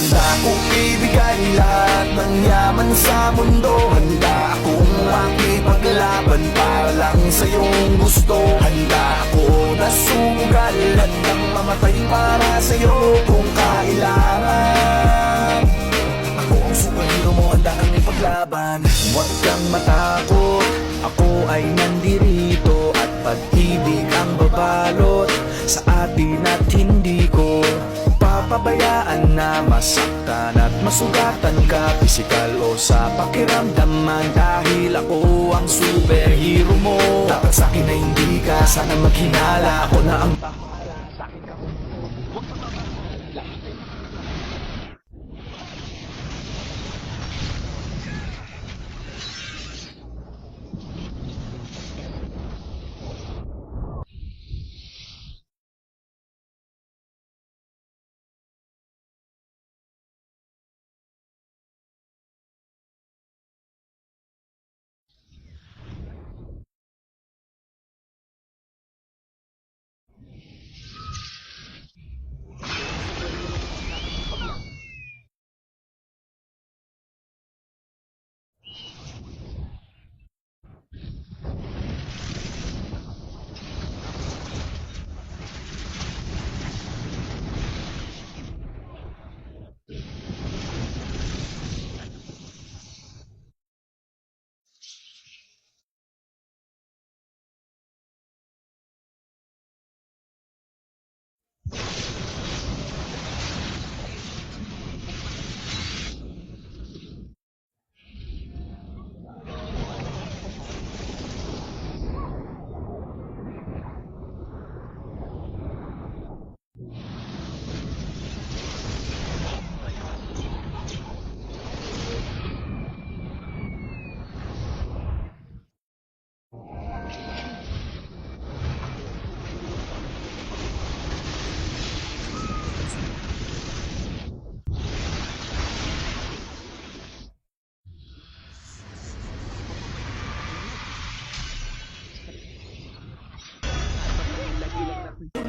Handa kong ibigay lahat ng yaman sa mundo. Handa akong makipaglaban para lang sa iyong gusto. Handa ako na sumugal at nang mamatay para sa iyo kung kailangan. Ako ang superhero mo, handa kang ipaglaban. Huwag kang matakot, ako ay nandirito. At pag-ibig ang babalot sa atin at hindi ko papabayaan na masaktan at masugatan ka, pisikal o sa pakiramdaman. Dahil ako ang superhero mo, dapat sa'kin na hindi ka sana maghinala. Ako na ang bahala, sa'kin ka huwag ka maghinala.